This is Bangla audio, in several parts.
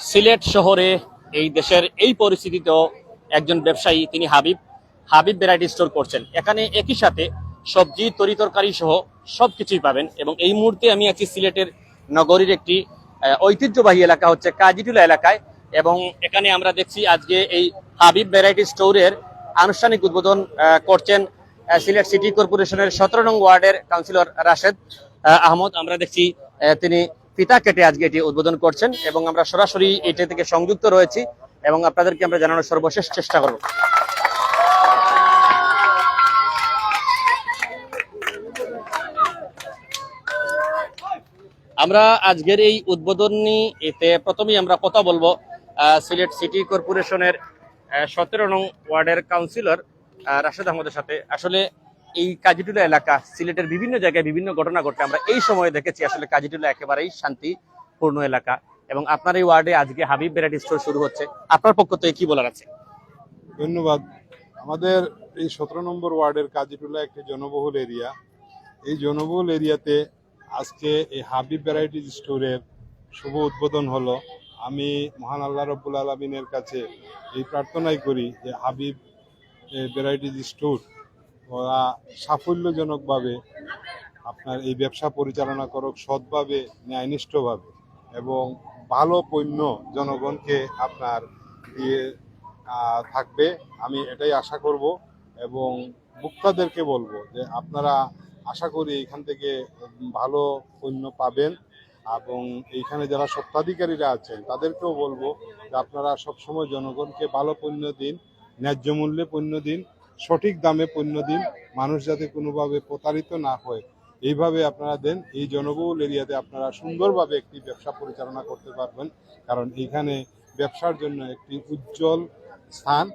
সিলেট শহরে এই দেশের এই পরিস্থিতিতেও একজন ব্যবসায়ী তিনি হাবিব ভ্যারাইটি স্টোর করছেন। এখানে একই সাথে সবজি তরিতরকারি সহ সবকিছুই পাবেন। এবং এই মুহূর্তে আমি আছি সিলেটের নগরীর একটি ঐতিহ্যবাহী এলাকা হচ্ছে কাজীটুলা এলাকায়। এবং এখানে আমরা দেখছি আজকে এই হাবিব ভ্যারাইটি স্টোরের আনুষ্ঠানিক উদ্বোধন করছেন সিলেট সিটি কর্পোরেশনের 17 নং ওয়ার্ডের কাউন্সিলর রাশেদ আহমদ। আমরা দেখছি তিনি ফিতা কেটে আজকে এটি উদ্বোধন করছেন এবং আমরা সরাসরি এটা থেকে সংযুক্ত রয়েছি এবং আপনাদেরকে আমরা জানানোর সর্বশেষ চেষ্টা করব। আমরা আজকের এই উদ্বোধনী এতে প্রথমেই আমরা কথা বলবো সিলেট সিটি কর্পোরেশনের 17 নং ওয়ার্ডের কাউন্সিলর রাশেদ আহমদের সাথে। আসলে এই কাজীটুলা এলাকা সিলেটের বিভিন্ন জায়গায় বিভিন্ন ঘটনা ঘটে আমরা এই সময়ে দেখেছি। আসলে কাজীটুলা একেবারেই শান্তিপূর্ণ এলাকা এবং আপনার এই ওয়ার্ডে আজকে হাবিব ভ্যারাইটি স্টোর শুরু হচ্ছে, আপনার পক্ষ থেকে কি বলার আছে? ধন্যবাদ। আমাদের এই 17 নম্বর ওয়ার্ডের কাজীটুলা একটি জনবহুল এরিয়া। এই জনবহুল এরিয়াতে আজকে এই হাবিব ভ্যারাইটি স্টোরের শুভ উদ্বোধন হলো। আমি মহান আল্লাহ রব্বুল আলমিনের কাছে এই প্রার্থনাই করি যে হাবিব ভ্যারাইটি স্টোর ওরা সাফল্যজনকভাবে আপনার এই ব্যবসা পরিচালনা করুক, সৎভাবে ন্যায়নিষ্ঠভাবে এবং ভালো পণ্য জনগণকে আপনার দিয়ে থাকবে, আমি এটাই আশা করব। এবং ভোক্তাদেরকে বলবো যে আপনারা আশা করি এখান থেকে ভালো পণ্য পাবেন এবং এইখানে যারা স্বত্বাধিকারীরা আছেন তাদেরকেও বলবো যে আপনারা সবসময় জনগণকে ভালো পণ্য দিন, ন্যায্য মূল্যে পণ্য দিন, সঠিক দামে পণ্য দিন, মানুষ যাতে কোনোভাবে প্রতারিত না হয় এইভাবে আপনারা দেন। এই জনবহুল এরিয়াতে আপনারা সুন্দরভাবে একটি ব্যবসা পরিচালনা করতে পারবেন, কারণ এইখানে ব্যবসার জন্য একটি উজ্জ্বল স্থান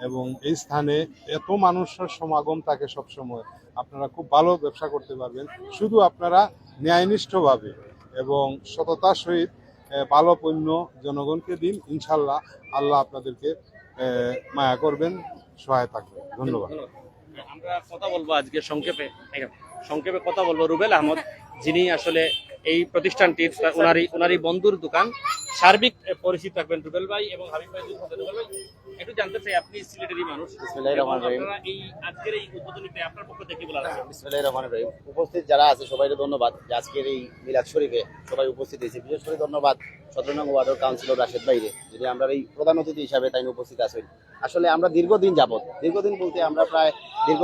এবং এই স্থানে এত মানুষের সমাগম থাকে সবসময়, আপনারা খুব ভালো ব্যবসা করতে পারবেন। শুধু আপনারা ন্যায়নিষ্ঠভাবে এবং সততার সহিত ভালো পণ্য জনগণকে দিন, ইনশাল্লাহ আল্লাহ আপনাদেরকে মায়া করবেন, সহায় থাকবেন। ধন্যবাদ। আমরা কথা বলবো আজকে সংক্ষেপে কথা বলবো রুবেল আহমদ, যিনি আসলে এই প্রতিষ্ঠানটির ওনারই বন্ধুর দোকান। সার্বিক পরিচিত থাকবেন রুবেল ভাই এবং হাবিব ভাই। রুবেল ভাই, একটু জানতে চাই, আপনি সিলেটেরই মানুষ, এই আজকের এই উদ্বোধনীতে আপনার পক্ষ থেকে বলা আছে? বিসমিল্লাহির রহমানির রহিম। উপস্থিত যারা আছে সবাইকে ধন্যবাদ যে আজকের এই মিলাদ শরীফে সবাই উপস্থিত হয়েছে। বিশেষ করে ধন্যবাদ 17 নং ওয়ার্ডের কাউন্সিলর রাশেদ ভাইরে, যদি আমরা এই প্রধান অতিথি হিসাবে তাই উপস্থিত আছেন। আসলে আমরা দীর্ঘদিন বলতে আমরা প্রায় দীর্ঘ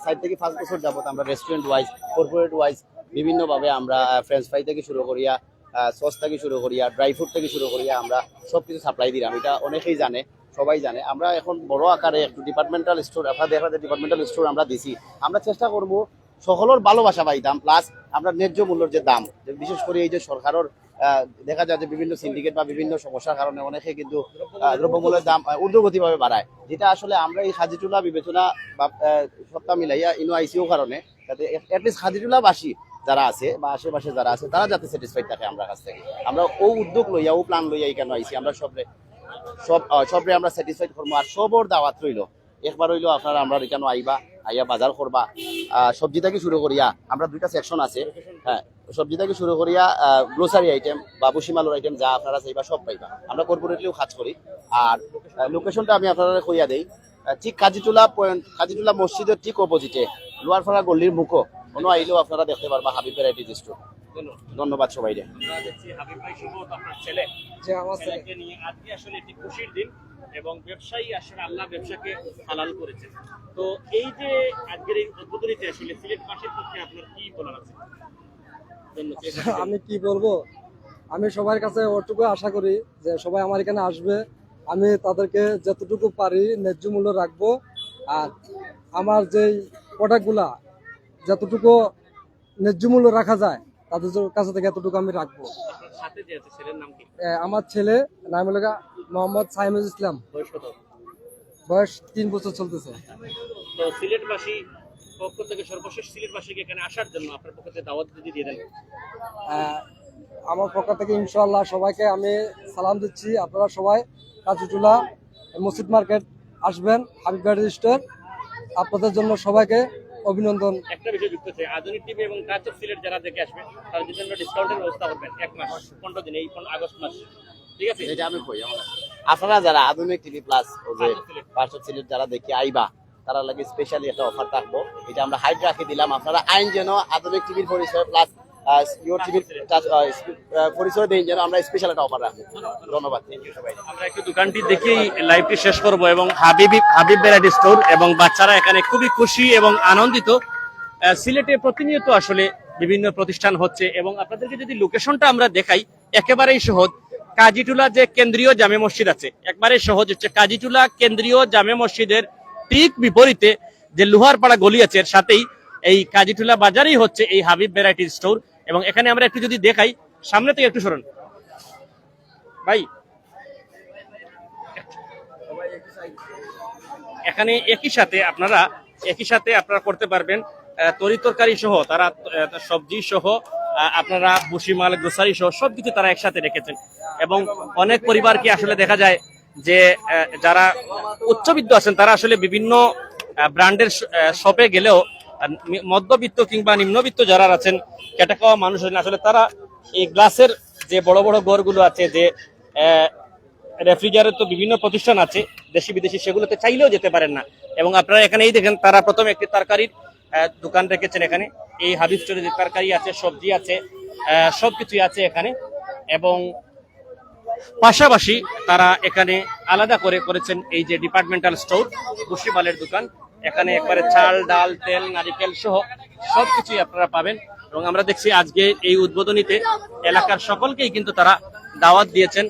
4 থেকে 5 বছর যাবত আমরা রেস্টুরেন্ট ওয়াইজ, কর্পোরেট ওয়াইজ বিভিন্নভাবে আমরা ফ্রেঞ্চ ফ্রাই থেকে শুরু করিয়া, সস থেকে শুরু করিয়া, ড্রাই ফ্রুট থেকে শুরু করিয়া আমরা সব কিছু সাপ্লাই দিলাম। এটা অনেকেই জানে, সবাই জানে। আমরা এখন বড় আকারে একটু ডিপার্টমেন্টাল স্টোর, আপনাদের ডিপার্টমেন্টাল স্টোর আমরা দিছি। আমরা চেষ্টা করব সকলের ভালোবাসা পাইতাম, প্লাস আমরা ন্যায্য মূল্যের যে দাম, বিশেষ করে এই যে সরকারের দেখা যায় যে বিভিন্ন সিন্ডিকেট বা বিভিন্ন সমস্যার কারণে অনেকে কিন্তু দ্রব্যমূল্যের দাম ঊর্ধ্বগতিভাবে বাড়ায়, যেটা আসলে আমরা এই হাজিটুলা বিবেচনা বা সপ্তাহ মিলাইয়া ইনো আইসিও কারণে যাতে অ্যাটলিস্ট হাজিটুলাবাসী যারা আছে বা আশেপাশে যারা আছে তারা যাতে স্যাটিসফাইড থাকে আমরা কাছ থেকে। আমরা ও উদ্যোগ লইয়া, ও প্ল্যান লইয়া এখানে আইসি। আমরা সবরে আমরা স্যাটিসফাইড করবো। আর সবর দাওয়াত রইল, একবার হইলো আপনারা আমরা এখানে আইয়া বাজার করবা। সবজি থেকে শুরু করিয়া আমরা 2টা সেকশন আছে, হ্যাঁ, সবজি থেকে শুরু করিয়া গ্রোসারি আইটেম বা বসিমালোর আইটেম যা আপনারা চাইবা সব পাইবা। আমরা কর্পোরেটলিও কাজ করি। আর লোকেশনটা আমি আপনারা কইয়া দেই, ঠিক কাজীটুলা মসজিদের ঠিক অপোজিটে লোয়ারপাড়া গল্লির মুখো কোনো আইলেও আপনারা দেখতে পারবা হাবিব ভ্যারাইটি স্টোর। ধন্যবাদ সবাই। খুশির দিন এবং ব্যবসায়ী আসলে আল্লাহ ব্যবসাকে হালাল করেছে। তো এই যে আজকের এই উদ্বোধনীতে আসলে সিলেটবাসীর পক্ষে আপনার কি বলার আছে? আমি কি বলবো, আমি সবার কাছে ওটুকু আশা করি যে সবাই আমার এখানে আসবে, আমি তাদেরকে যতটুকু পারি ন্যায্য মূল্য রাখবো। আর আমার যেই প্রোডাক্টগুলা যতটুকু ন্যায্য মূল্য রাখা যায় তাদের কাছে থেকে এতটুকু আমি রাখবো। আমার ছেলে নাম হলো মোহাম্মদ সাইমুল ইসলাম, বয়স 3 বছর চলতেছে। তো সিলেটবাসী পক্ষ থেকে সর্বশেষ সিলেটবাসীকে এখানে আসার জন্য আপনার পক্ষ থেকে দাওয়াত যদি দিয়ে দেন? আমার পক্ষ থেকে ইনশাআল্লাহ সবাইকে আমি সালাম দিচ্ছি। আপনারা সবাই কাজীটুলা মসজিদ মার্কেট আসবেন, হাবিব ভ্যারাইটি স্টোর আপনাদের জন্য সবাইকে অভিনন্দন। একটা বিষয় যুক্ত আছে, আধুনিক টিভি এবং টাচ অফ সিলেট যারা দেখে আসবে তার জন্য ডিসকাউন্টের ব্যবস্থা করবেন 1 মাস 15 দিন, এই আগস্ট মাস, ঠিক আছে? যেটা আমি কই আপনারা যারা আধুনিক টিভি প্লাস পাঁচশো সিলেট যারা দেখি আইবা তারা লাগে স্পেশালি একটা অফার থাকবো, এটা আমরা হাইট রাখি দিলাম। আপনারা আইন যেন আধুনিক টিভির পরিচয় প্লাস ইউর টিভির পরিচয় দিন, যেন আমরা স্পেশাল একটা অফার রাখবো। ধন্যবাদ, থ্যাংক ইউ সবাই। আমরা একটু দোকানটি দেখেই লাইভটি শেষ করব এবং হাবিব ভ্যারাইটি স্টোর এবং বাচ্চারা এখানে খুবই খুশি এবং আনন্দিত। সিলেটে প্রতিনিয়ত আসলে বিভিন্ন প্রতিষ্ঠান হচ্ছে এবং আপনাদেরকে যদি লোকেশনটা আমরা দেখাই একেবারেই সহজ। কাজীটুলা যে কেন্দ্রীয় জামে মসজিদ আছে একবারে সহজ হচ্ছে, কাজীটুলা কেন্দ্রীয় জামে মসজিদের ঠিক বিপরীতে যে লোহারপাড়া গলি আছে এর সাথেই এই কাজীটুলা বাজারেই হচ্ছে এই হাবিব ভ্যারাইটি স্টোর। এবং এখানে আমরা একটু যদি দেখাই, সামনে থেকে একটু সরুন ভাই, এখানে একই সাথে আপনারা করতে পারবেন তরি তরকারি সহ, তারা সবজি সহ আপনারা ভুসিমাল গ্রোসারি সহ সবকিছু তারা একসাথে রেখেছেন। এবং অনেক পরিবারকে আসলে দেখা যায় যে যারা উচ্চবিত্ত আছেন তারা আসলে বিভিন্ন ব্র্যান্ডের শপে গেলেও মধ্যবিত্ত কিংবা নিম্নবিত্ত যারা আছেন, খেটে খাওয়া মানুষ আছেন, আসলে তারা এই গ্লাসের যে বড় বড় ঘরগুলো আছে, যে রেফ্রিজারের তো বিভিন্ন প্রতিষ্ঠান আছে দেশি বিদেশি, সেগুলোতে চাইলেও যেতে পারেন না। এবং আপনারা এখানে এই দেখেন তারা প্রথমে একটি তরকারির দোকান রেখেছেন এখানে, এই হাবিব স্টোরে যে তরকারি আছে, সবজি আছে, সবকিছুই আছে এখানে। এবং পাশাপাশি তারা এখানে আলাদা করে করেছেন এই যে ডিপার্টমেন্টাল স্টোর ভুসিমালের দোকান, এখানে একবারে চাল ডাল তেল নারিকেল সহ সবকিছুই আপনারা পাবেন। এবং আমরা দেখছি আজকে এই উদ্বোধনীতে এলাকার সকলকেই কিন্তু তারা দাওয়াত দিয়েছেন।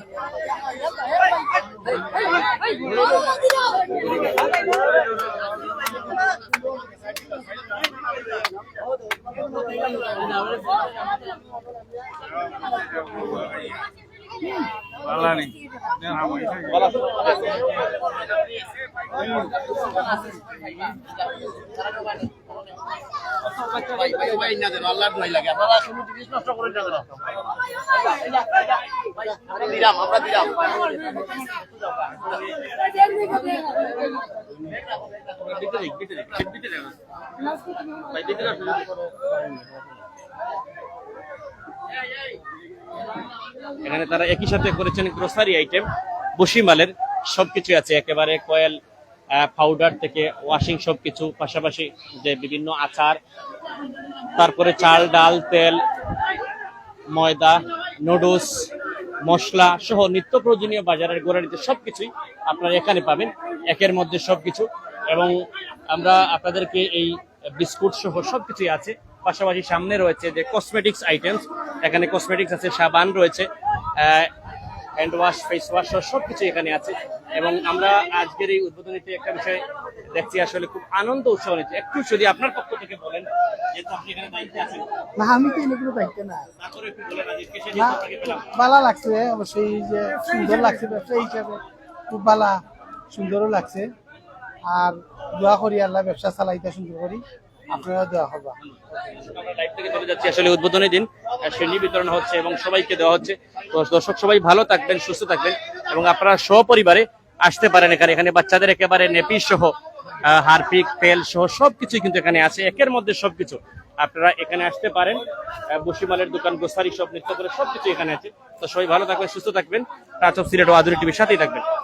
এখানে তারা একই সাথে করেছেন গ্রোসারি আইটেম, ভুসিমালের সবকিছু আছে, একেবারে কয়েল পাউডার থেকে ওয়াশিং সবকিছু, পাশাপাশি যে বিভিন্ন আচার, তারপরে চাল ডাল তেল ময়দা নুডলস মশলা সহ নিত্য প্রয়োজনীয় বাজারের গোড়ারিতে সবকিছুই আপনারা এখানে পাবেন, একের মধ্যে সবকিছু। এবং আমরা আপনাদেরকে এই বিস্কুট সহ সবকিছুই আছে। পাশাপাশি সামনে রয়েছে যে কসমেটিক্স আইটেমস, এখানে কসমেটিক্স আছে, সাবান রয়েছে, হ্যান্ড ওয়াশ ফেস ওয়াশ সবকিছু এখানে আছে। এবং আমরা আজকের এই উদ্বোধনীতে একটা বিষয় দেখছি, আসলে খুব আনন্দ উৎসব হয়েছে। একটু যদি আপনার পক্ষ থেকে বলেন, যেহেতু আপনি এখানে দায়িত্বে আছেন। না, আমি তো এগুলো দায়িত্ব না, তারপরে একটু বলেন আজকে সেই দিন আপনাকে পেলাম। ভালো লাগছে, অবশ্যই যে সুন্দর লাগছে, ব্যবসা হিসাবে খুব ভালো সুন্দরও লাগছে। আর দোয়া করি আল্লাহ ব্যবসা চালাইতে সুন্দর করি, আপনারা দোয়া করবা। আমরা লাইভ থেকে চলে যাচ্ছি, আসলে উদ্বোধনী দিন শ্রেণী বিতরণ হচ্ছে এবং সবাইকে দেওয়া হচ্ছে। তো দর্শক সবাই ভালো থাকবেন, সুস্থ থাকবেন এবং আপনারা সপরিবারে আসতে পারেন এখানে। এখানে বাচ্চাদের একেবারে নেপি সহ হারপিক তেল সহ সবকিছু কিন্তু এখানে আছে, একের মধ্যে সবকিছু। আপনারা এখানে আসতে পারেন, ভুসিমালের দোকান গ্রোসারি সব নিত্য করে সবকিছু এখানে আছে। তো সবাই ভালো থাকবেন, সুস্থ থাকবেন। টাচ অফ সিলেট ও আধুনিক টিভির সাথেই থাকবেন।